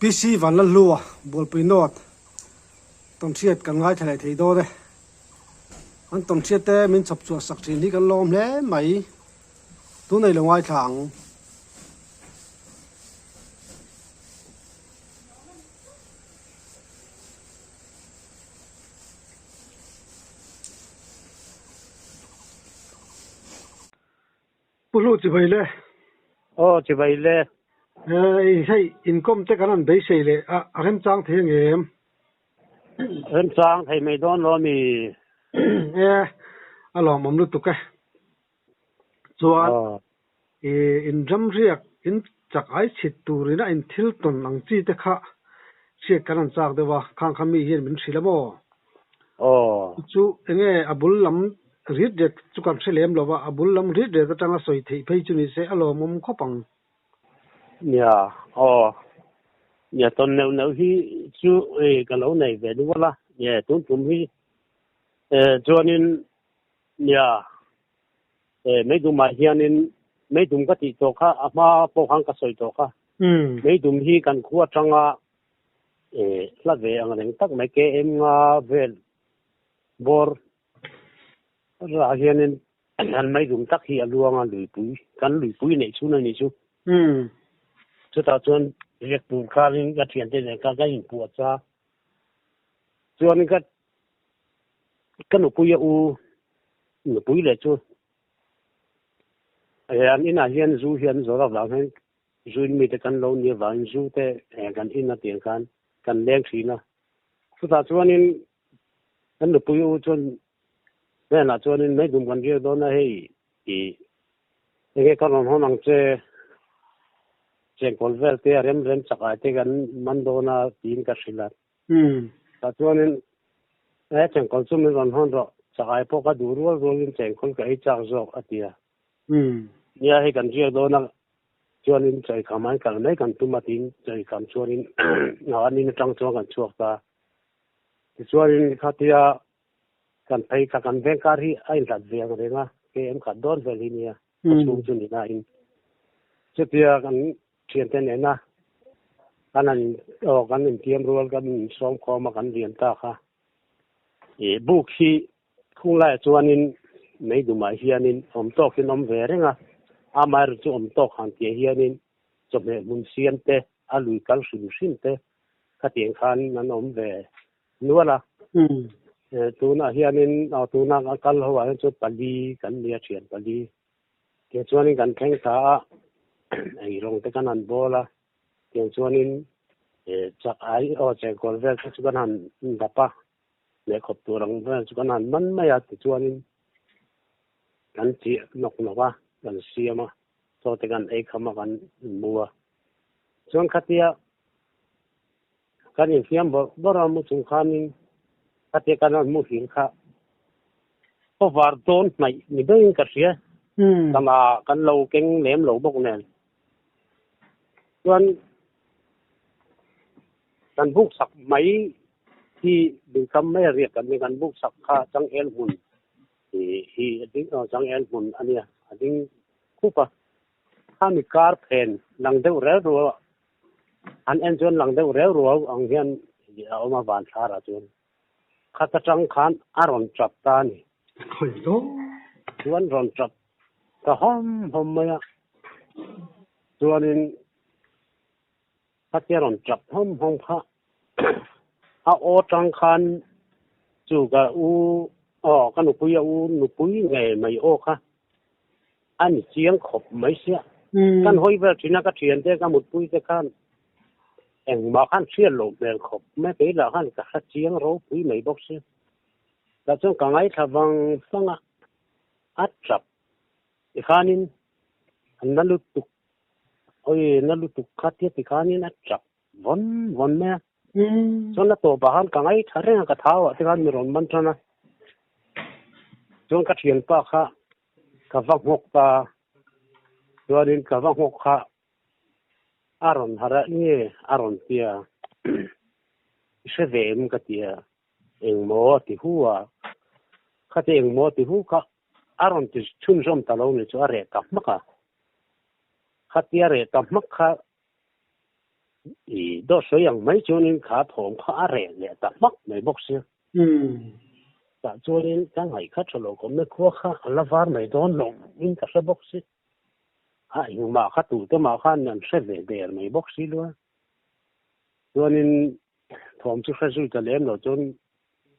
PC van la lua bol pinot tom chiat kan ngai thalai thei do de an tom chiat te min chop chu sak chin hi kan lom hle mai tu nei lo ngai thang pulu chi bai le chỉ vậy lệ hey income te kan an bei sei le a rem chang the ngem em sang thầy mày đón lo mì alo mom lu tu ka chuan in ram riak in chak ai chit turina in thil ton ang chi te kha che kan chak dewa khang khami hian min thilamo chu enge abul lam rit det chu kan thlem lowa abul lam rit det atanga soi thei phei chu ni se alo mom khopang nhà nhà tuần nào nào hi chú cái lẩu này về đúng không啦nhà tuần tuần hi cho nên nhà mấy đứa mà hiện nên mấy đứa cái gì đó cả mà bao hàng cái sợi đó cả mấy đứa hi cần khua trăng là về anh em tắc mấy cái em về bor ra hiện nên anh mấy đứa tắc hi luôn anh lùi bụi này chú chúng ta chọn việc tu khá lên cái chuyện thế này cái hình của cha chọn cái nụ bùi lệ chú anh in hiện rồi là vào hiện rồi mình thì cần lâu nhiều vào rồi thế cần in là tiền cần lên khí nó chúng ta chọn in cái nụ bùi chọn nên là chọn in mấy đồng quan riêng đó là thì cái con họ năng chơi trên con vel te rem chắc ai te gan mandona tin ka silat ta chuanin trên con sum ron hon ro chắc ai po ka durul rolin trên con ka chak jok atia nia he kan ria do na chuanin chai khaman kan nei kan tuma tin chai kam chuanin anin tang chuan kan chuak ta chuanin khatia kan phei ka kan veng kar hi ai lat veng renga ke em khat don velinia chung chu ni na in chetia kan chuyện thế này na anh anh tiêm rồi anh sống khó mà anh liền ta ha bút khi không lại cho anh mấy đứa mà hiện anh to khi ông về đấy nga mà rồi cho to hàng kia hiện anh cho mẹ muốn xiên te lùi cal sụn xin te cái tiền khan ông về nữa là tu na hiện anh tu na cal hoa cho pali cần lia chuyện pali cái cho anh cần khen ta ai rong te kanan bola tiang chuanin chak ai chen kol vel chu kan han dapa le khop tu rang vel chu kan han man maya ti chuanin kan chi nok nowa kan siama so te kan ei khama kan mua chuan khatia kan in fiam bora mu chung khanin khatia kan mu hin kha ko var don mai ni bein ka sia kama kan lo keng lem lo bok nen chuan kan buk sak mai hi bin kam mai riat kan buk sak kha chang el hun hi ding chang el hun ania ading khupa khami kar phen lang deu re ro an en chuan lang deu re ro ang hian oma van thara chuan khata chang khan aron chap ta ni khoi do chuan ron chap ka hom maya chuanin ron chap hom kha o trăng khan chu ga kan nu pui nge mai o kha an chiang khop mai sia kan hoi vel thina ka thian te ka mut pui te khan eng ma khan sia lo mel khop me pe la khan ka chiang ro pui mai bok sia ta chung ka ngai thawang sanga at chap ikhanin nalutuk nalutuk khatia tikhanin at chap von me so na to bahan ka ngai thare ka thaw ati kan mi ron man thana chung ka thian pa kha ka vak hok ta chuanin ka vak hok kha aron hara ni aron tia se vem ka tia eng mo ti huwa khate eng mo ti hu ka aron ti chun rom ta lo ni chu are ka maka khatia re ta mak kha đó số yang mấy cho nên khá thòng khá rẻ lẹ ta mắc mấy bốc xưa ta cho nên cái ngày khác cho lộ có mấy khó khá là var mấy đón lồng in ta sẽ bốc xưa nhưng mà khá tụ tới mà khá nhận sẽ về mấy bốc xưa luôn cho nên thòng chút sẽ cho lên rồi cho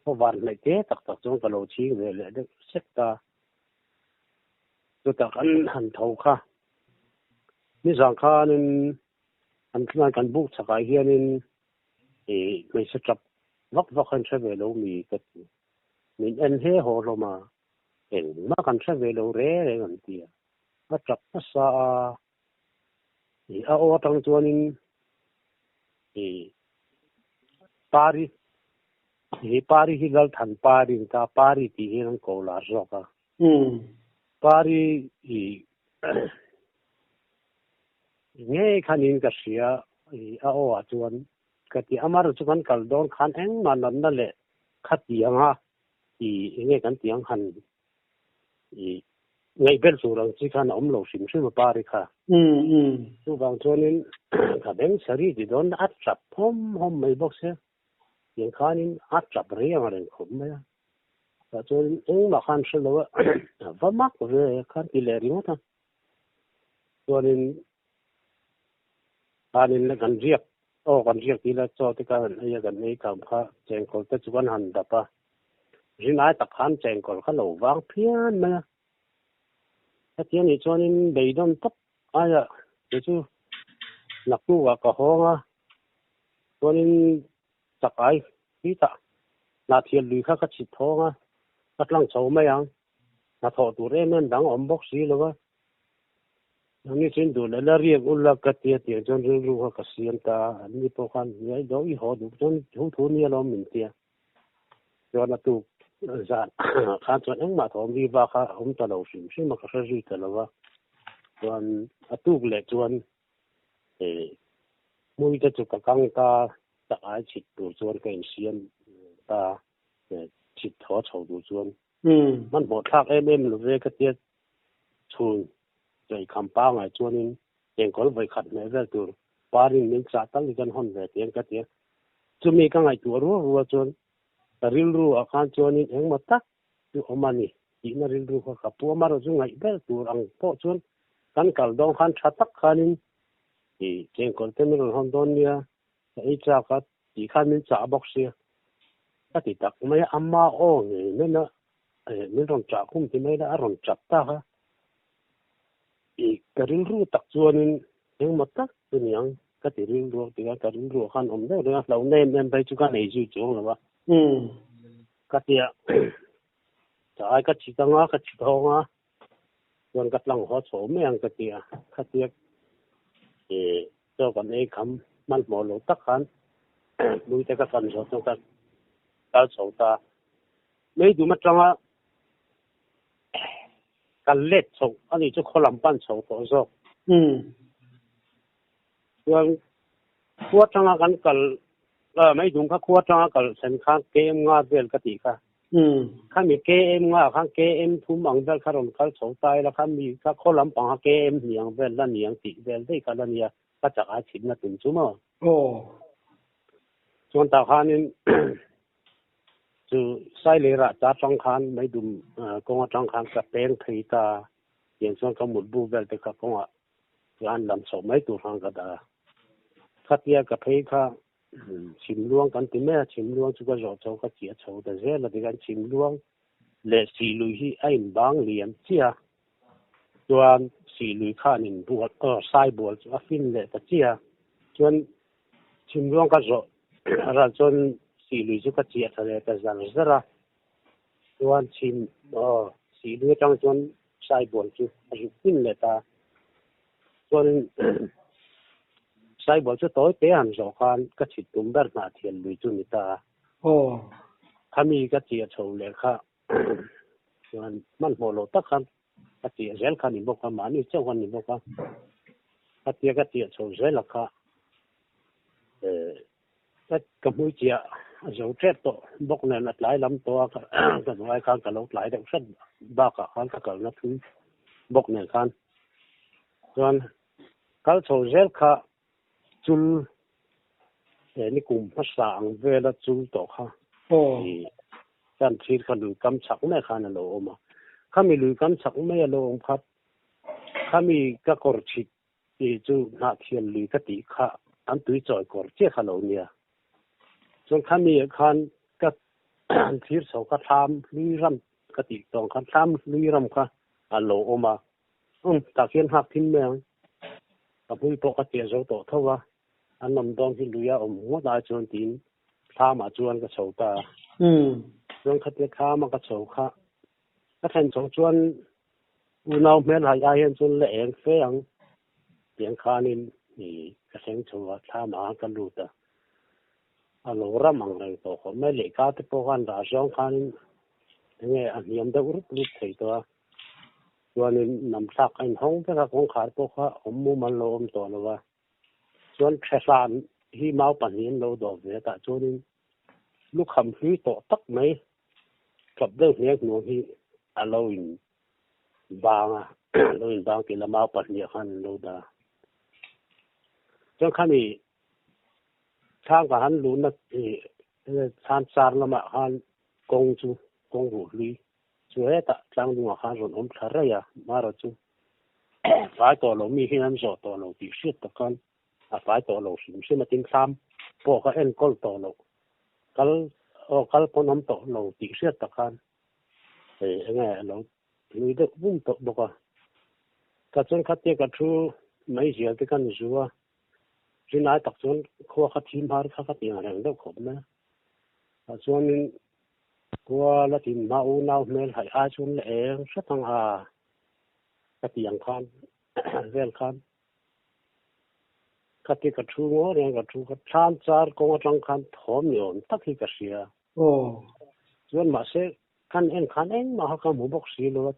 có var mấy thế tắc trong cái lỗ chi về lẹ được xét ta cho ta ăn thầu kháนี่สังขารอันที่มันกันบุกสกายเฮียนินไม่ใช่จับวักกันใช้เวลามีก็มีเอ็นเฮโฮโลมามากันใช้เวลาเร่กันเดียมาจับภาษาเอาตั้งตัวนินปารีฮิลทันปารีตาปารีที่เฮนังโกลาสโลกะปารีnghe khăn in cái gì à chuan cái gì amar chuan kal don khan eng mà nằm nè khát tiếng ha nghe cái tiếng hàn ngay bên số rằng chỉ khan lâu sim sim mà pari kha tu bang chuan in cái bên sari thì don át chập hom mấy bốc xe tiếng khan in át chập riêng mà đừng khom mấy và chuan eng mà khan sơ lo và mắc về khan tỷ lệ riêng thôi chuan in anh là gần riêng thì là cho cái gần này cảm khá chèn cột tới chuan hành đập riêng ai tập hành chèn cột khá lâu vang phiền mà cái tiếng này cho nên đầy đông tấp ai à cái chú nạp tu và cả hông à cho nên tập ai tí ta là thiền lùi khác cái chít thong à cái lăng sầu mấy anh là thọ tụi em nên đang ôm bốc xí luônนี่ฉันดูแลเรียกอุลากาเตียเตียจนรู้ว่าก็เสียนตาอันนี้พวกเขาเนี่ยเดี๋ยวอีหัวดูจนทุนเนี่ยเราหมิ่นเตียจนตัวจานข้าจนเอ็งมาทอมดีบ้าข้าผมตลอดสิ่งซึ่งมันก็ใช้ชีวิตตลอดว่าจนตัวเล็กจนมุ่งจะจุกกังตาตาไอฉิดดูจนก็เสียนตาฉิดหัวเฉาดูจนมันหมดทักเอ็มหรือเรียกเตียทุนใจคำป้าไงชวนนี้ยังก็ไปขัดในเรื่องตัวปารินมินจัดตั้งกันหุ่นแบบเตียงกันเตียงจะมีกันไงตัวรู้ชวนแต่ริลรู้อาการชวนนี้เองมาตักดูอมานี่อีน่าริลรู้เขาขับตัวมาเราจะไงแบบตัวอังโปชวนกันกัลดองขันชัดตักขันนี่ยังก็เต็มไปด้วยหุ่นตัวเนี่ยไอ้จ้าก็อีขันมินจับบ็อกเซียก็ติดตักไม่อามาโอ้เนี่ยนะไม่ต้องจับคุ้มที่ไม่ได้อารมณ์จับตาค่ะการรู้ตักส่วนยังหมดตักตัวนี้ยังก็ที่รู้ที่การรู้ขันอมได้เลยเราเน้นไปจุกันในจุดจงหรือว่าก็ที่จะไอ้ก็ชิดงาก็ชิดทองอ่ะส่วนกับหลังหัวโฉมยังก็ที่เจ้ากันเองคำมันหมดหลุดตักขันดูแต่ก็ฟันโฉมต้องการโฉมตาไม่ดูมันจังอ่ะกันเล็ดส่งอันนี้จะคนลำปั้นส่งตัวส่งส่วนขวดจังกันกันไม่ถึงกับขวดจังกันเส้นข้างเกมงาเบลกติกาข้างมีเกมงาข้างเกมทุ่มอังเบลข้างเขาส่งตายแล้วข้างมีข้างคนลำปังเกมเหนียงเบลแล้วเหนียงติเบลได้กันแล้วเนี่ยก็จะอาชินนะถึงชั่วโมงส่วนตาข้านี่จะใส่เลยละจัดจังคันไม่ดุมกงจังคันกับเป็นขีตาอย่างส่วนกมุดบูเบลแต่กับกงการลำสมัยตัวทางกระดาขัดแย้งกับเพค่าชิมลวงกันที่แม่ชิมลวงจุกจอจก็เจียโฉแต่เจ้าละที่การชิมลวงเลสีลุยไอ้บางเหลี่ยมเจียตัวสีลุยข้านินบวชไส้บวชว่าฟินเลยแต่เจียจนชิมลวงก็จอเราจนสีลุยจุกเจียทะเลแต่จันทร์ระตัวชิมสีลุยจังจนไส้บวชจุฟินเลยตาจนใส่บอลจะต่อยเตะหันสองคันก็ฉิดตุ้มแบบนาเทียนลุยจุนิตาถ้ามีก็เจียโฉเลยค่ะมันโมโลตักคันก็เจียเซลคันนี่บอกว่าหมานี่เจ้าคันนี่บอกว่าก็เจียโฉเซลละค่ะก็กำมือเจียโฉเจ็ดตัวบอกเนี่ยนัดหลายลำตัวก็หลายคันก็ลงหลายเด็กเส้นบ้ากับคันก็เกิดนัดถึงบอกเนี่ยคันส่วนเขาโฉเซลค่ะจุล นี่กลุ่มภาษาอังเวลจูต่อค่ะการที่เขาดูกำชักไม่ขานะโลมาเขามีดูกำชักไม่โลครับเขามีก็กอดชิดที่จูนาเทียนลือกติค่ะอันตุยจอยกอดเจ้าเขาเนี่ยส่วนเขามีคันก็ที่สองก็ทำลุยรำกติตองเขาทำลุยรำค่ะอันโลมาตะเคียนหักทิ้งเมืองกับผู้ปกติจะต่อเท่าว่าอันนำดองที่ลุยหัวตาจวนตีนข้ามาจวนก็โฉตาจวนคัดเลือกข้ามันก็โฉค่ะถ้าแทนโฉจวนอุณหภูมิหายจนแรงเฟียงเสียงคานินนี่กระเซ็งโฉว่าข้ามากันดูตาอันโลระมังแรงต่อเขาไม่เหล็กข้าที่พวกกันด่าช่องคานินยังไงอันยมได้อุรุลุใส่ตัวส่วนนี้นำสักไอ้ห้องที่เขาของขาดพวกเขามุมันโลมตัวเลยว่าส่วนแค่สารที่เมาปั่นเห็นเราดอกเนี่ยแต่ส่วนนี้ลูกคำที่ต่อตักไหมกับเรื่องนี้หนูที่เราอินบางเราอินบางที่เราเมาปั่นเนี่ยขันเราได้จนขันนี้ทางการหันรู้นักทานสารละมาขันกงจูกงหูลีช่วยแต่จังดูขันรุ่นทาระยามาเราจูฝ่ายตัวเรามีที่นั่นสอตัวเราติดเชื้อตะกันฝ่ายตัวเราสิ่งที่มาติ้งซ้ำพวกเขาเอ็นกอลตัวเรากัลพน้ำตัวเราติดเชื้อตะกันไงเราลุยได้วุ้งตัวบอกว่าถ้าจนขัดเจกับชูไม่เสียที่กันชัวที่นายตักจนขั้วขัดทีมพาร์ขัดอย่างแรงได้ขบนะถ้าจนขั้วละทีมมาอูน่าเมลให้อาชุนเองสักทั้งกติยังคันเรื่องคันกติกับชูงอเรื่องกับชูกับชานจาร์กงจังคันถมอยู่ตักที่กระเสียส่วนมาเสกคันเองมาหาคำหูบอกสีลวด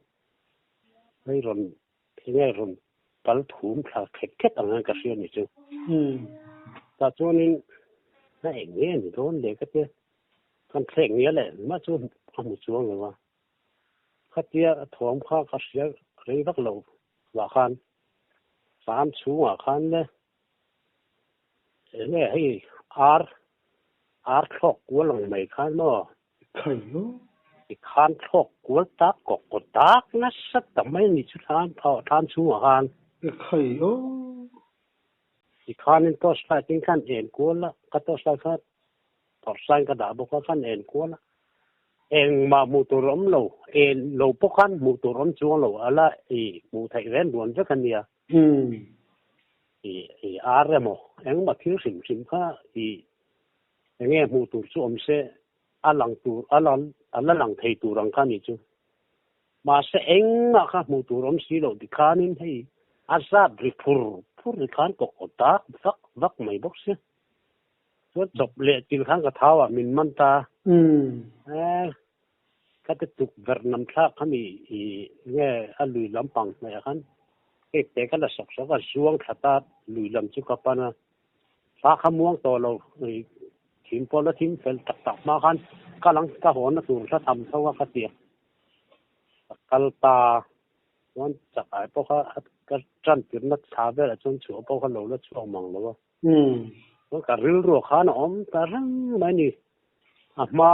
ไม่รอนไม่รอนปัลถุมขาเข็ดต่างกันกระเสียนี่จูแต่ส่วนนี้นั่นเองเนี่ยนี่โดนเด็กก็เตี้ยคันเข็ดเนี่ยแหละมาจูเอาหมูจ้วงเลยว่าขัดเตี้ยถมข้ากระเสียเรื่องรักเราว่าคันสามชูว่าคันเนี่ยเนี่ยให้อาร์ทอกวัวหลังไม่คันเนาะใครเนาะอีกคันทอกวัวตักกดตักนะสักแต่ไม่มีชุดทานชูว่าคันใครอีกคันนึงตัวสายทิ้งคันเอ็นกัวละก็ตัวสายคันถอดสายกระดาษบอกว่าคันเอ็นกัวละเอ็งมามูตัวร้อมเราเอ็นเราพวกคันมูตัวร้อมจัวเราอะไรมูไทยแลนด์ด่วนจะกันเนี่ยอาร์เรโมเอ็งมาทิ้งสิ่งข้าเอ็งมูตัวช่วมเสอลังตัวอลังไทยตัวรังคันนี่จูมาเสเอ็งมาข้ามูตัวร้อมสีเราดิคันนี่ให้อาซาบริพูดิคันก็กดตากวักไม่บอกเสียส่วนจบเละจิลคันก็เท้ามินมันตาก็จะถูกเวรนำท่าเขามีเนี่ยลุยลำปังเนี่ยคันแต่ก็ละสกก็ช่วงขัดตาลุยลำจุกปานะฟ้าขมวงตัวเราทีมพลทีมเฟลตักมาคันก็หลังก็หัวนักสูงถ้าทำเท่าว่าก็เตียกัลตาวันจะไอ้พวกเขาก็จันทร์นักชาเวลจนชัวพวกเขาหลงแล้วช่วงมังแล้วว่ามันก็ริ้วรัวขาหนอมแต่เรื่องไม่นี่มา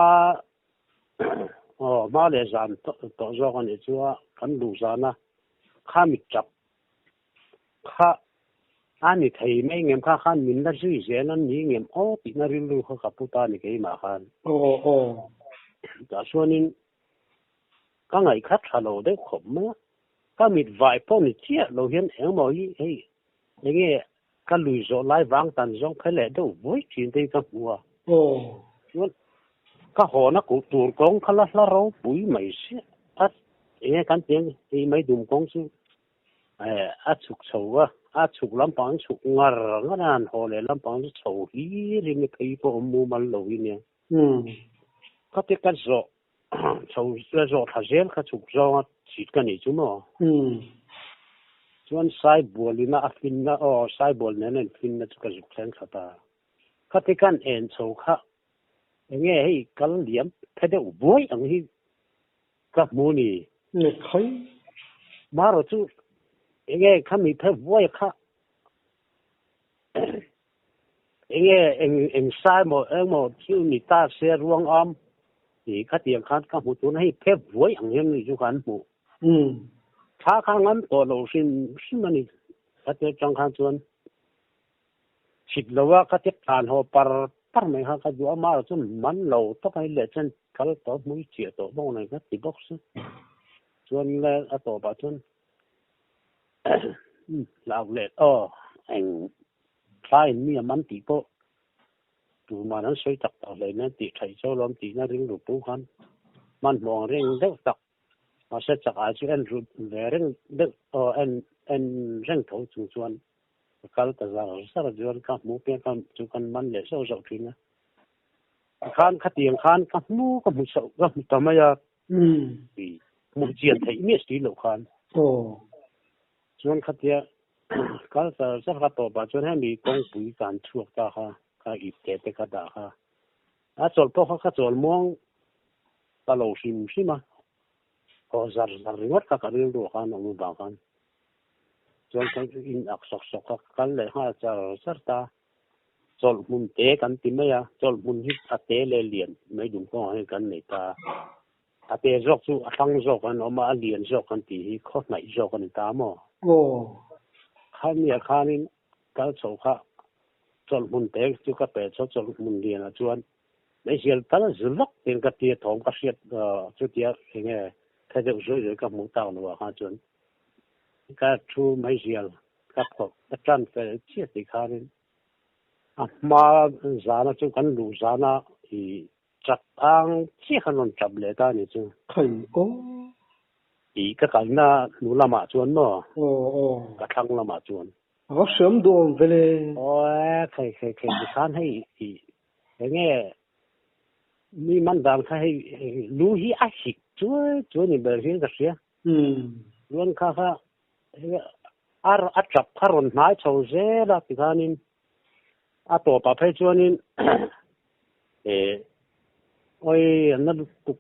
มาเลยจานต่อจากนี้ชัวกันดูจานะข้ามิจับข้าอันนี้ไทยไม่เงี้ยข้ามินได้ชื่อเสียนั้นนี่เงี้ยติดนาริลูเขากับพุทธานี่กี่มาขันแต่ส่วนนี้ก็ไงคัดฮัลโหลได้ขมมั้ยก็มีไวพอนี่เชี่ยเราเห็นเอ็งมอยอย่างเงี้ยก็ลุยโซไลฟ์วางตันจงเพลเดูวุ้ยจีนที่กับหัวส่วนก็หัวนักกูตูร์กงขลังเราปุ้ยไม่เสียอย่างกันเพียงที่ไม่ดุมกงสู้ฉุกเฉินฉุกลำปังฉุกงารงั้นนั่นหัวเลยลำปังฉุกฮีริมที่พวกมูมันลอยเนี่ยก็ที่กันโซ่ฉุกโซ่ท่าเซลก็ฉุกโซ่สิกันนี่จุ๊มั้งส่วนสายบัวลีน่าฟินน่าสายบัวเนี่ยฟินน่าจะก็ฉุกเฉินขัดตาก็ที่กันเอ็นโซ่ค่ะอย่างเงี้ยให้กันเลี้ยมแค่เดียวบวยอย่างนี้กับมูนี่เนี่ยใครมาเราจูอย่างเงี้ยข้ามีเท่าบวยค่ะ eng sai mo chu ni ta se ruang am thì khát tiền khát các một tuần hay phép với anh em người du khách mu khá khá ngắn tổ lầu xin xin mà đi khát tiền trong khát tuần xịt lâu á khát tiền tàn hồ par mấy khát khát du mà cho mắn lầu tóc hay lệ chân khát tổ mũi chĩa tổ bông này khát tiền box tuần là tổ bà tuần lão lệ anh khai mi mắn tỷ bộ tụ mà nó xoay chặt ở đây nó tỷ thấy cho lắm tỷ nó rinh lụp bung khăn man mong rinh đứt tắc mà sẽ chặt ai chứ anh rụp về rinh đứt anh rinh thấu chung chuan cái đó là sao là chuan các mũ bên các chú căn man để sâu sâu chuyện á khăn khát tiền khăn các mũ sâu các mũ tao mới thì mũ chuyện thấy miết tí lục khăn chuan khát tiền cái đó rất là tốt bà chuan hay bị công bùi cản chuộc ta ha cái ít cái cái đó ha chọn bao cái chọn mong ta lâu xin mà giờ riêng các riêng đồ ha nó mua bao ha chọn cái in ác sọc cái này ha giờ rất ta chọn muốn té cái tim ấy à chọn muốn hít té lên liền mấy đúng không hay cái này ta té róc chú thăng róc cái nó mà liền róc cái thì khó này róc cái ta mà khai nên cái chỗ khác chọn muốn té chú cái bể chọn muốn liền là chuan mấy giờ ta là dữ lắm tiền cái tiền thòng cái chuyện chú tiền nghe thay đổi rồi các mũ tàu nữa ha chuan cái chú mấy giờ cái học cái chân phải chia thì khai nên mà giá nó chú cần đủ giá nó thì chặt ăn chia khăn còn chặt lệ ta này chứ thì cái nó đủ là mà chuan mà cái thằng là mà chuan sớm đồ về lên cái khán hay thì nghe mi man đang hay lú hi ác xịt chúa nhìn bề phía cái gì luôn khá chập khá rộn mãi chầu dễ là thì khá nên tổ bà phải chúa nên ôi nó tục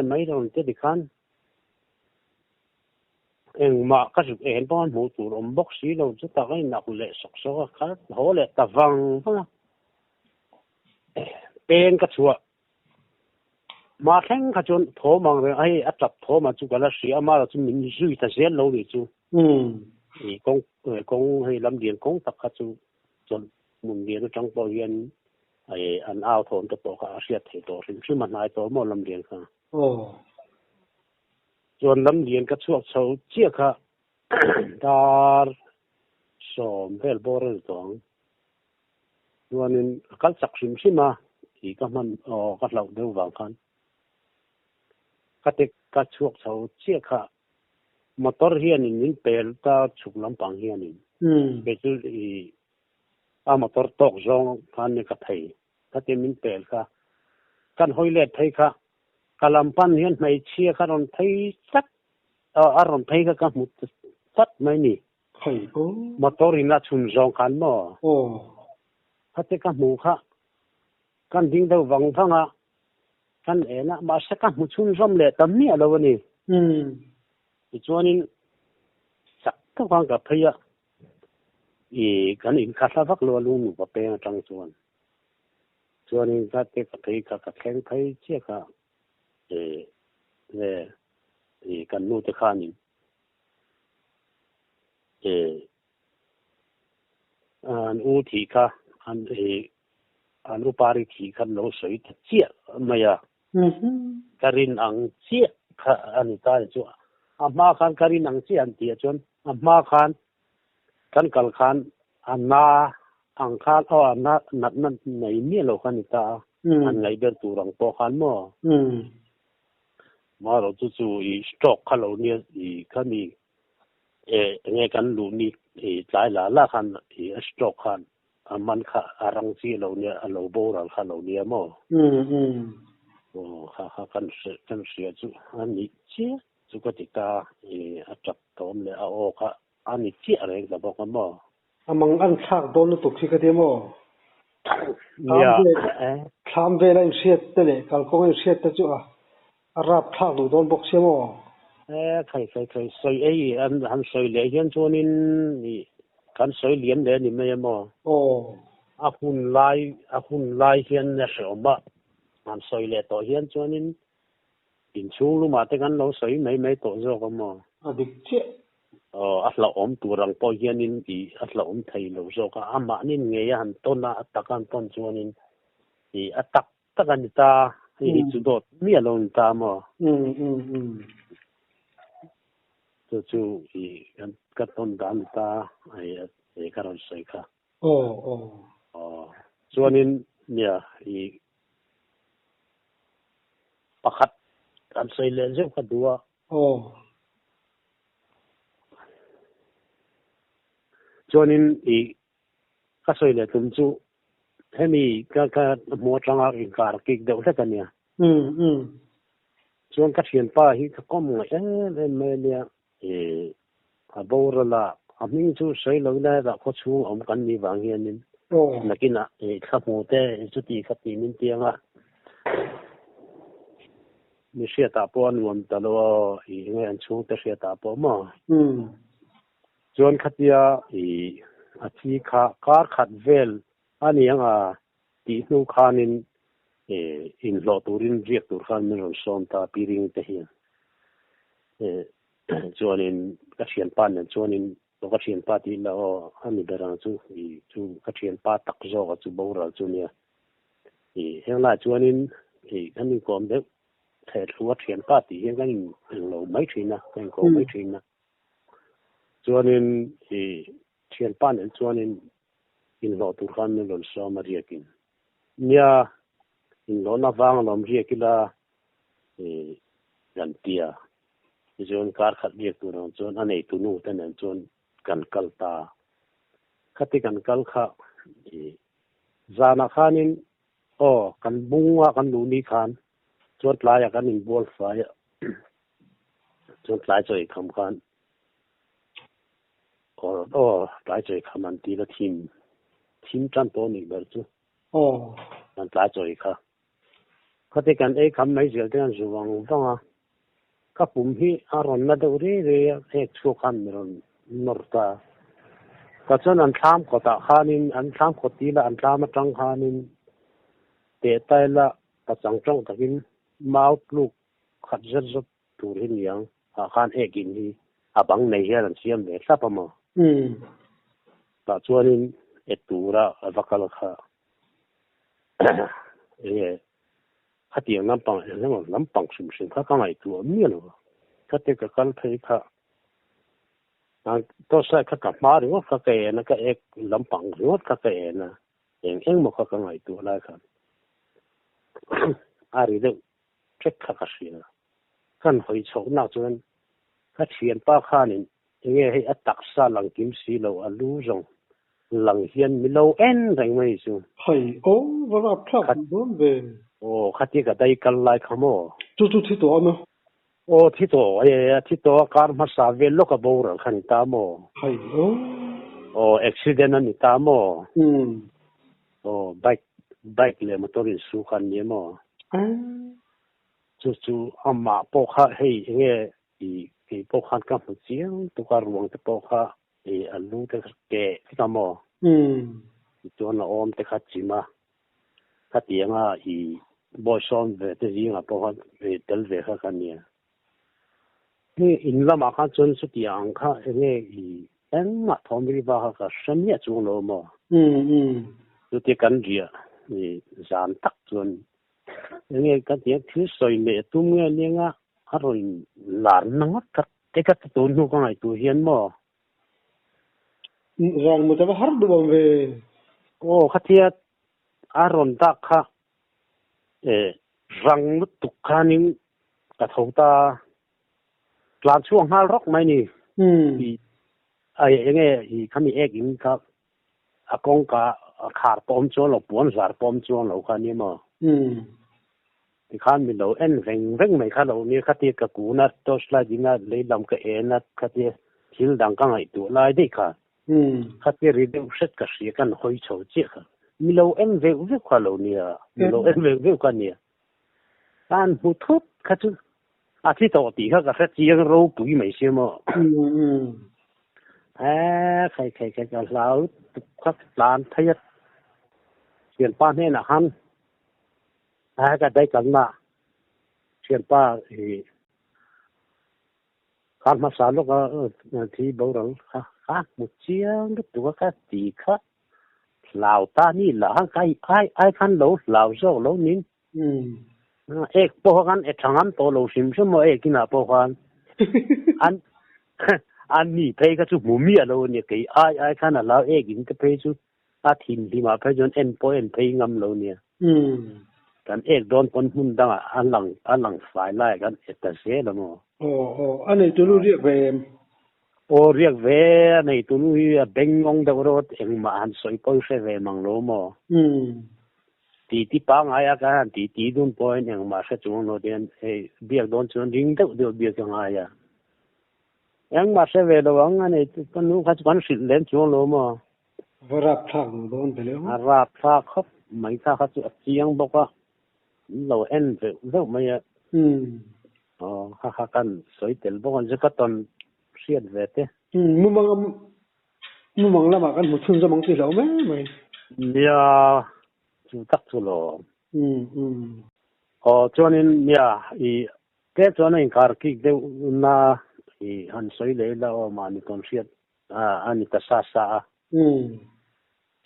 mấy rồi thế thì khán mà cái sự em bao nhiêu tụ ông bác sĩ đâu chứ ta cái nào lệ sọc khá hổ lệ ta vàng không bên cái chùa mà thằng cái chuyện thổ mang về ai ắt chập thổ mà chú cái là sĩ mà là chú mình duy ta dễ lâu đi chú thì công hay làm điện công tập cái chú chọn muốn điện trong bao nhiêu ai ăn ao thôn cái tổ cái sẽ thấy tổ sinh chứ mà này tổ mà làm điện cả chọn làm điện cái chùa sâu chia cả dar som hel bor tong nên cái sắc sim sim mà thì các man các lão đều vào khăn các chuột sâu chia cả motor hiền nhìn bel ta chụp làm bằng hiền nhìn bây giờ thì motor tóc rong khăn như cái thầy các mình bel cả kan hoi lệ thầy cả kalampan hiền mấy chia cả rồi thầy sắc rồi thầy cả một sắc mấy nè motor ina chun rong khăn mà các mù khác kan ding đâu vắng phăng à kan ena mà sẽ các một chun rong lệ tấm nè đâu nè thì cho nên sắc các quan gặp thấy à thì kan in khát vác luôn luôn một bên trong cho nên các thấy các khen thấy chia cả thì kan nuôi được khăn anh u thì cả anh u pari thì kan lâu sấy thật chia mà ya karin ang chia anh ta cho amma khan karin ang chia anh tia chon amma khan kan kal khan anna ang khan anna nat nei mi lo khan ta anh lấy bên tu rang po khan mo mà rồi chú ý stock khalo nia ý khan ni nghe kan lu ni trái là khan stock khan man kha arang chi lo nia lo bo ral kha lo nia mo kha kan se chu ani chi chu ko ti ta a chap tom le a o kha ani chi are la bo mo amang an thak don lu tuk chi ka demo tham ve lai siat te le kal ko siat te chu arap thak lu don bok semo khai soi an soi le hian chuanin kan soi lian le ni me mo a hun lai hian na shoma man soi le to hian chuanin in chung lu ma te kan lo soi mai to zo ko mo a dik che atla om turang po hianin I atla om thei lo zo ka ama nin nge ya han tona atakan ton chuanin I atak takan ta I chu dot mi alon ta mo chu I kan ton dan ta ai karon sei ka chuanin nia I pakhat kan sei le zo ka dua chuanin I ka sei le tum chu hemi ka mo tanga in kar ki de la kan ya chuan ka thian pa hi ka kom ngai me lia a bora la a ming chu sei lo na da kho chu om kan ni wang hianin nakina kha mu te chu ti kha ti min tianga mi sia ta pon won ta lo I ngai an chu te sia ta po mo chuan khatia a thi kha kar khat vel ani anga ti nu khanin in lo turin riek tur khan min ron som ta piring te hian chuanin ka thian pan an chuanin to ka thian pa ti la ani berang chu chu ka thian pa tak zo ka chu boral chu nia heng la chuanin kan ni kom de the thua thian pa ti hian kan lo mai thina kan ko mai thina chuanin thian pan an chuanin in lo tur khan min ron som a riekin nia in lo na wang lom riekila gan tia chuan kar khat riek tur an chuan anei tu nu ten an chuan kan kalta khati kan kal kha zana khanin kan bunga kan lu ni khan chuan tlaya kan in bol fa ya chuan tlai choi kham khan tlai choi kham an ti la thim tran to ni ber chu kan tlai choi kha khati kan kham mai zel ten zuwang tonga ka pum hi aron na do re chu khan ron norta ka chuan an thlam ko ta khanin an thlam ko ti la an thlam atang khanin te tai la ka chang chang takin mau luk khat zat zat tur hin yang khan ekin hi abang nei hian an siam le thlapa ma ta chuanin etura avakal kha khatiang lampang sim kha ka ngai tu mi lo khate ka kal thei kha to sa kha ka ma ri wa ka na ka ek lampang ri wa ka na eng mo kha ka ngai tu la kha ari de check kha ka sia kan hoi chho na chuan kha thian pa khanin nge hei atak sa lang kim si lo alu rong lang hian mi lo en reng mai chu hoi wala thak don ve khati ka dai kal lai khamo tu thi to no thi to kar ma sa ve lo ka bor khan ta mo hoi accident ani ta mo bike le motorin su khan ni mo chu amma po kha hei nge I po khan ka fu chiang tu ka ruang te po kha alu te ke ta mo tu na om te kha chima kha tianga boy son ve te zinga po kha tel ve kha kania in la ma kha chon su tiang kha nge en ma thom ri ba kha shamya chu lo mo tu te kan ria zan tak chon nge ka ti thi soi me tu nge lenga haroin lar nangot ka te ka tu nu ka ngai tu hian mo rang mo ta har du bom ve khatia aron ta kha rang mu tu khanin ka thota tlan chuang hal rok mai ni ai nge khami ek in ka akong ka khar pom cho lo pon zar pom cho lo kha ni mo khan mi lo en reng mai kha lo ni khati ka ku na to sla dinga le lam ka na khati thil dang ka ngai tu lai dei kha khati ri de set ka si kan hoi chho chi kha mi lo en ve kha lo ni mi lo en ve ka ni an hu thut kha chu a thi to ti kha ka chi yang ro pui mai se mo ใครกันแล้วครับร้านทยศเชียนป้าเนี่ยนะฮันก็ได้กันมาเชียนป้าการมาสารลูกที่บอกเราค่ะหมดเชียงก็ตัวก็ตีค่ะเหล่าตานี่เหล่าไอ้ขันเหล่าโซ่เหล่านิ้นพวกกันทางนั้นตัวเราชิมชั่วโมงกินอ่ะพวกกันอันนี้เพย์ก็จะมุมีอะไรเนี่ยกี่ไอ้ขันเหล่ากินก็เพย์จุทีมที่มาเพย์จนเพย์งำเหล่าเนี่ยกันโดนคนหุ่นดังอันหลังฝ่ายไล่กันแต่เสียแล้วมั้งอันนี้ตัวรู้เรียกเวมเรียกเวในตัวนู้เบ่งงงดาวรถเองมาอันสวยปอยเสเวมังโลมั้งที่ปังอายกันที่โดนปอยเองมาเสจงโนเดียนเบียกโดนชนริงเดียวเบียกยังไงเองมาเสเวระวังอันนี้ตัวนู้ขัดกันสิเล่นชงโลมั้งรับทางโดนไปแล้วรับทางครับไม่ทางขัดเสียงบอกว่าเราเรื่องไม่ข้ากันสวยเต็มบอกว่าจะก็ตอนเสียดเวทมึงมองแล้วมากันหมดทุนจะมองสิแล้วไหมเนี่ยจุดตักจุลจวนนี้เนี่ยแค่จวนนี้การคิดเดี๋ยวน่าหันสวยเลยแล้วมานี่ตอนเสียดอันนี้ก็ซา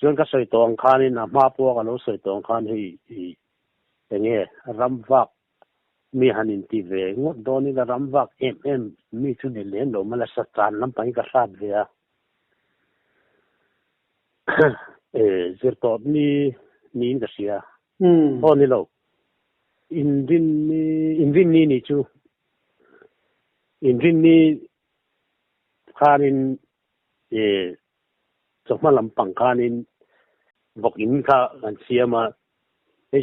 จวนก็สวยตรงข้านี่นะมาพวกเราสวยตรงข้านี่อย่างเงี้ยรำวักมีหันินทีเวงดโดนี่ละรำวักมีชุดเลี้ยงเรามาละสักการลำไปก็ทราบเวียเจ้าตัวนี่ก็เสียนี่เราอินวินนี่จูอินวินนี่ข้านินจบมาลำปังข้านินบอกอินข้าอันเสียมา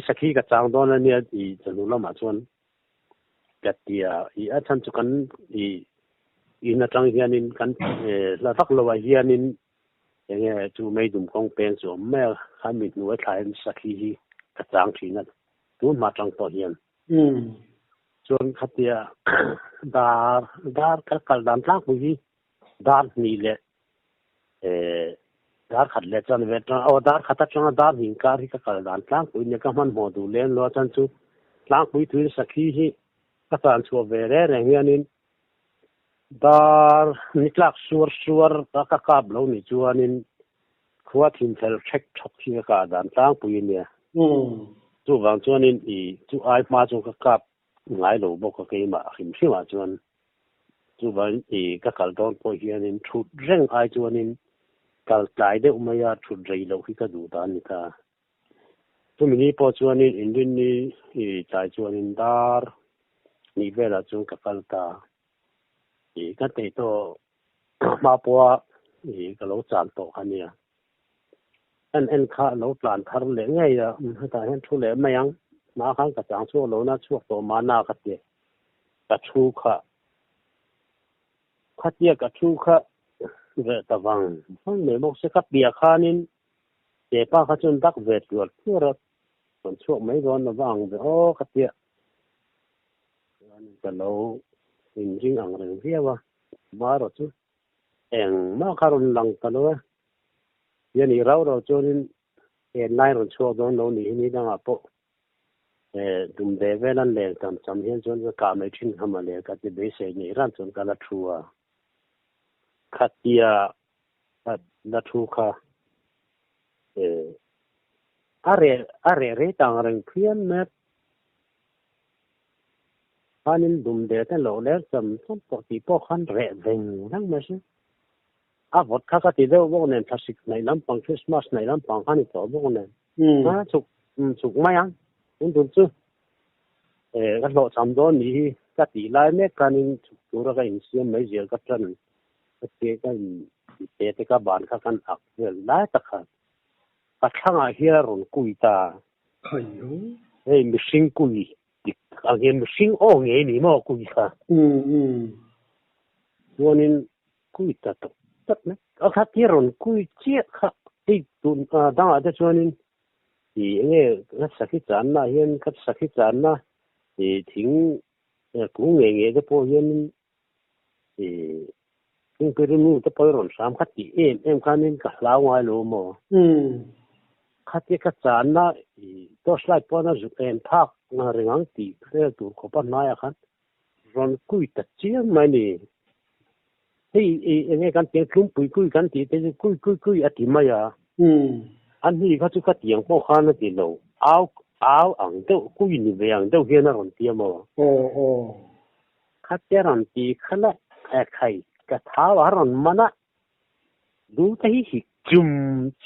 สักทีกับจางโดนเนี่ยจะรู้ละมาชวนกัดเดียอาจารย์จุกันนักจังเฮียนินกันละทักละว่าเฮียนินอย่างเงี้ยจูไม่ดุมกองเป็นส่วนแม่ข้ามีหน่วยทายสักทีกับจางทีนั้นตัวมาจังตัวเฮียนจนขัดเดียดากัลดันทักบุยดานี่แหละดาขัดเล็จันเวทเอาดาขัดจังดาหิงการที่กัลดันทักบุยเนี่ยก็มันโมดูเล่นล้อจันจูทักบุยตัวสักทีก็ตอนชัวเวรเรื่องนี้ดาร์นิคลักชัวร์ตะกาบลงนี่จวนนินขวดหินเทลเช็คช็อกที่กาดันตั้งปุยเนี่ยจูบางจวนนินจูไอมาจูกกับไงหลูบอกก็เกี่ยมาหิมชิมาจวนจูบางก็กัลดอนปุยนินชุดเร่งไอจวนนินกัลใจเดอุมายาชุดเรียลที่ก็ดูดานิตาจูมินีพอจวนนินอินดินนี่ใจจวนนินดาร์นี่เวลาจูกับกัลตาก็ติดตัวมาปัวก็รู้จักตัวอันนี้ข้ารู้ปลานทารุณเลยไงแต่เห็นทุเรศไม่ยังมาข้างกับจางชั่วโลนะชั่วตัวมาหน้ากัดเดียกัดชูค่ะขัดเดียกัดชูค่ะเวทวังทั้งในมุกเสกเบียข้านินเจ้าป้าเขาจนดักเวทตัวเพื่อรับส่วนช่วงไม่ร้อนระวังโอ้ขัดเดียก็เราจริงๆอังเรื่องเรียกว่ามาหรอจุมาคารุนลังตลอดยันนี่เราจนนายรุ่นชัวโดนเรานี่ดังอ่ะปุ๊ดุมเดเวลันเลี้ยงจำเห็นจนก็กาไม่ทิ้งทำอะไรก็จะเบสนี่รันจนก็ละทัวขัดเดียละทัวค่ะอะไรต่างเรื่องเพี้ยนแม้อันนี้ดุมเดแต่เราเลี้ยงจำต้องปกติพวกขันเร่เร่งนั่งมาสิวอดข้าก็ติดแล้วพวกนั้นทัศน์ในลำปังคริสต์มาสในลำปังขันอีกตัวพวกนั้นสุกไม่ยังคุณดูสิก็เราจำโดนนี่ก็ตีไล่เมกันนี่ตัวเราก็อินเสียไม่เจอก็จันก็เตะก็บ้านข้ากันอักเรื่องไล่ตะขัดก็ช่างเฮียรุ่นกุยตามิสิงกุยอันนี้มิสิงโอ้เงี้ยนี่มั่วกุยค่ะวันนี้กุยตาตัดนะเอาขัดที่รุ่นกุยเจี๊ยค่ะที่ตุนดังอาจจะชวนนี่ก็สักที่จานนะเห็นก็สักที่จานนะทิ้งกุ้งเงี้ยก็พอเห็น nhưng cái nu cái bơi rộn sám khát thì em khăn nên cả lao ngoài luôn mà khát cái khát chán na to slide po na giúp em thắc na ringang thì cái tụ có bắt nai khăn rộn cùi tật chiên mà nè thì nghe cái tiếng khum cùi cái thì cùi ở thì mà ya anh thì khát chút khát tiếng po khăn thì lâu áo ăn đâu cùi ni về ăn đâu kia na rộn tiêm mà khát cái rộn thì khát là khai cái tháo ở rộn mà na đủ thấy gì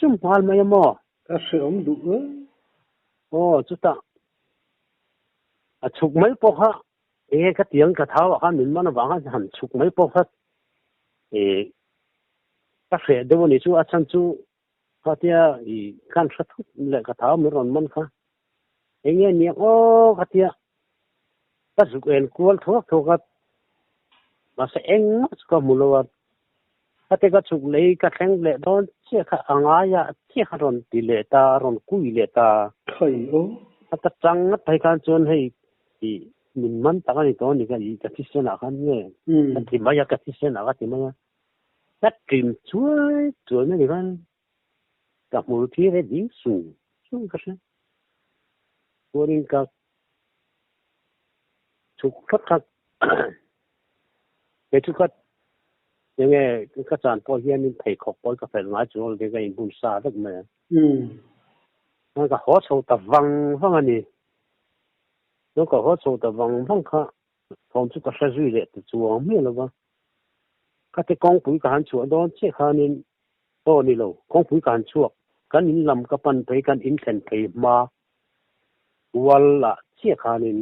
chum hoa mà mà cái sự ông đủ chút ta chụp mấy bộ ha cái tiếng cái tháo ở mình mà nó vắng hẳn chụp mấy bộ ha các xe đâu này chú chân chú có thể can sát thuốc lại cái tháo mới còn món khác nghe nhẹ cái tiếng các dụng em cuốn thuốc cái mà sẽ anh mất có một lô cái chụp lấy cái kháng lệ đó chia khá ăn ai ya chia khá rồi tỷ lệ ta rồi cùi lệ ta khởi cái trăng ngắt thấy cái chuyện hay thì mình muốn ta cái đó cái gì cái chuyện nào cái nghe thì mà cái chuyện nào cái mà cái tìm chuối này cái gặp một thứ cái gì sung cái gì tôi nên cái chụp khắc cái chụp khắcยังไงก็จานพอเฮียนี่ไผขอบปอยกาแฟหลายจุดเลยก็อินบุญซาดึกแม่มันก็หัวโชตะวังฟังอันนี้แล้วก็หัวโชตะวังฟังค่ะผมจุก็ใช้จุเลยตัวจวงไม่แล้วว่าก็ที่กองปุ๋ยการชัวโดนเชี่ยคานินโตนี่แล้วกองปุ๋ยการชัวกันอินลำกับปันไปกันอินเซนไปมาวันละเชี่ยคานิน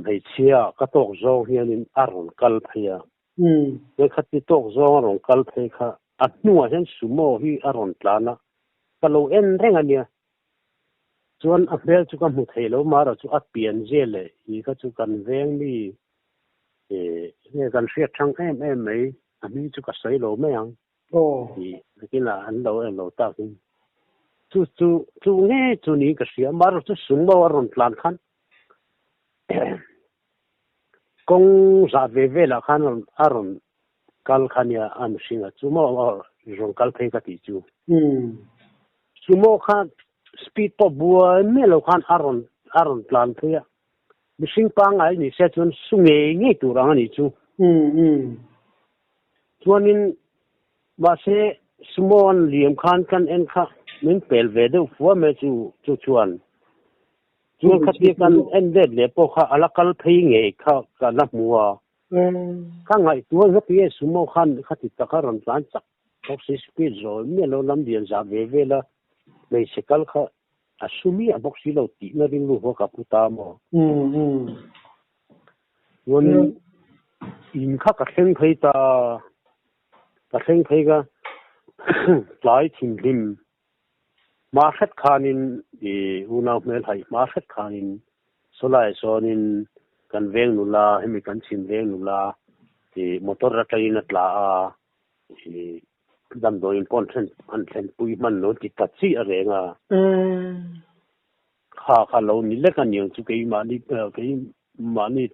ให้เชียก็ตกโจเฮียนินอารมณ์กัลเพียแล้วขัดที่ตกโจอารมณ์กัลเพียค่ะอัดนัวฉันสุโมฮีอารมณ์ปลานะก็เราเอ็นเร่งอันเนี้ยส่วนอัพเดลจุกันมุดเหลวมาเราจุอัดเปลี่ยนเจเลยอีก็จุกันเร่งนี่เนี่ยกันเสียทั้งไหมอันนี้จุกันใส่โลไม่ยังอีกินละอันเราตากินจุเนี่ยจุนี้ก็เสียมาเราจุสุโมอารมณ์ปลาขันcông giả về là khăn aron kal khania am singa chumo jong kal phei ka ti chu chumo khan speed po bua melo khan aron plan thia missing pang ai ni se chun sunge nge tu rang ni chu chuanin ba se small liam khan kan en kha min pel ve do fu me chu chuan chuan khát đi kan en det le po kha ala kal phei nge kha ka la muwa ka ngai tu ga pi sumo khan khati takaran plan chak ko si speed zo me lo lam dian za ve la le sekal kha asumi a boxi lo ti na ring lu ho ka puta mo won in kha ka thleng phei ga lai thim limมาเฮ็ดคานินอุณาเมลไห้มาเฮ็ดคานินโซลาโซนินกันเวงนุลาให้มีกันชิมเวงนุลามอเตอร์รัตยินัตลาดำโดยอินพอนเซนอันเซนปุยมันโนติตัดซีอะไรงาข้าเรานี่เล็กกันอย่างจุกมานี่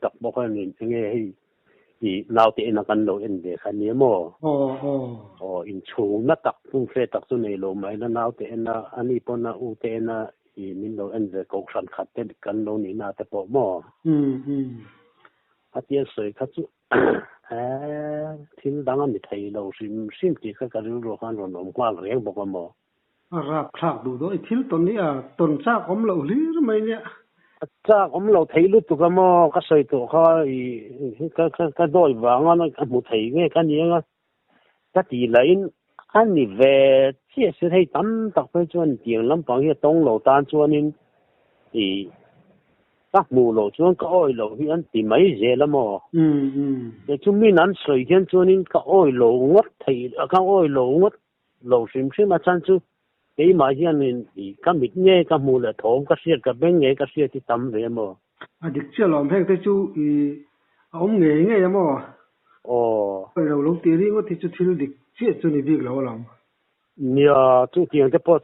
ตักบอกให้นี่ยังไงให้นาวเตนักันโลเอ็นเดคันนี้มั้งอินชูนัตักพุ่งเฟตักสุนัยโลไม่นะนาวเตนะอันนี้ปนนะอูเตนะมินโลเอ็นเดกอกสันขัดเตกันโลนี่นาแต่ปอมั้งอาเจียสวยขัดจุทิ้งดังอันนี้ไทยเราซิมที่เขาการรู้รู้กันรู้กว่าเรียกบอกว่ามั้งรับคลาดดูด้วยทิ้งตอนนี้ต้นซากของเราหรือไม่เนี่ยจากเราไทยรู้ตัวกันมั้งก็ใส่ตัวเขาก็โดยว่างั้นก็หมดไทยไงกันยังไงก็ตีเลยอันนี้เวที是ให้ตั้มตักไปจนเตียงลำบากที่ต้องเราตานจวนนี่ตักหมู่เราจวนก็อ้อยเราที่อันตีไม่เจแล้วมั้งแต่จุ่มนี้นั้นสวยเช่นจวนนี้ก็อ้อยเรางดไทยก็อ้อยเรางดเราซิมมาจันจูcái mà hiện nay cái mít nhẹ cái mù là thốn cái xiết cái bên nhẹ cái xiết thì tầm về mà được chưa làm phèn thế chú ông nghe mà rồi lâu tiền đi có thể chú thiếu được chưa chú này việc lâu lắm nhiều chú tiền cái bao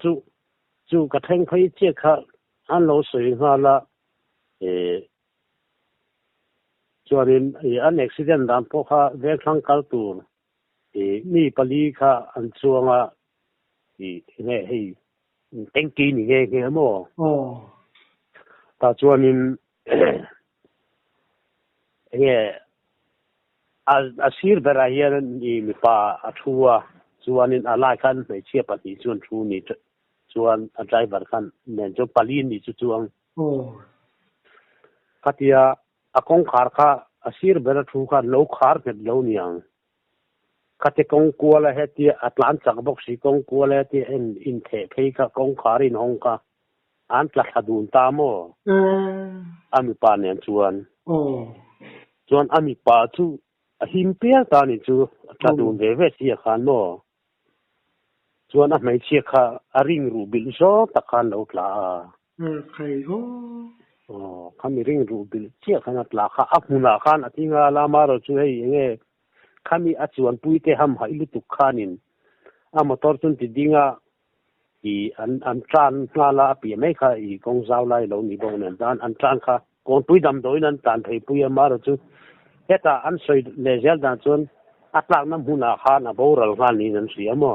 chú cái thanh phải chia khá ăn lâu sưởi hoa là cho nên an accident dan po kha ve thang kal tu mi pali kha an chuanga nge hei tengki ni nge mo ta cho nên nge asir bera hian ni mi pa athua chuanin alai khan mai chia pa ti chuan thu ni chuan a driver khan nen cho pali ni chu chuang katia akong khar kha asir bera thu kha lo khar ke lo niang kate kong kuala heti atlan chak bok si kong kuala heti in the phei kha kong khar in hong ka an tla thadun ta mo ami pa nen chuan ami pa chu a him pia ta ni chu thadun ve si khan mo chuan a mai chia kha a ring ru bil so ta khan lo tla khai ho khami ring ru bil chia khan tla kha a huna khan a tinga lama ro chu hei nge khami a chuan puite ham hai lu tu khanin a motor chun ti dinga an tran ngala pi mai kha kong zau lai lo ni bong nen dan an tran kha kon pui dam doi nan tan thei pui ma ro chu heta an soi le zel dan chun atlak nam huna khan a boral khan ni nan siamo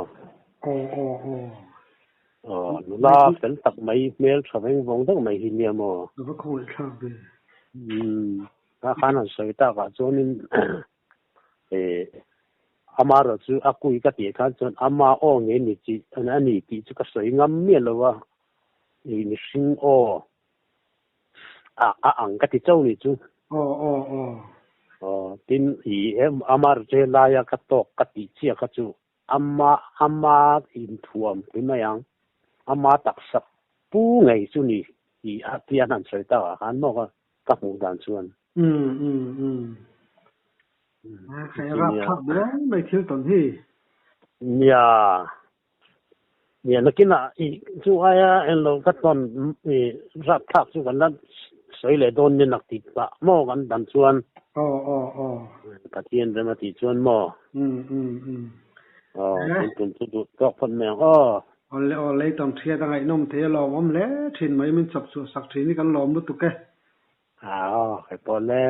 la fel tak mai mel thaveng vong tak mai hin niamo ba khoi thak de ta khan an soi ta ka chonin amaro chu akui ka ti khan chon ama o nge ni chi ani ti chu ka soi ngam me lowa ni sing o ang ka ti chau ni chu tin amar je la ya ka tok ka ti chia ka chu ama in thuam tin ma yang ama tak sak pu ngai chu ni a tian an soi ta han mo ka mu dan chuan khai rap thak de mai thil ton hi nia nakina chu aya en lo ka ton rap thak chu kan nan soi le don ni nak ti pa mo kan dan chuan ka tien de ma ti chuan mo tun tu to phon me ole tom thia da ngai nom the lo om le thin mai min chap chu sak thini kan lom lu tu ke khai pon le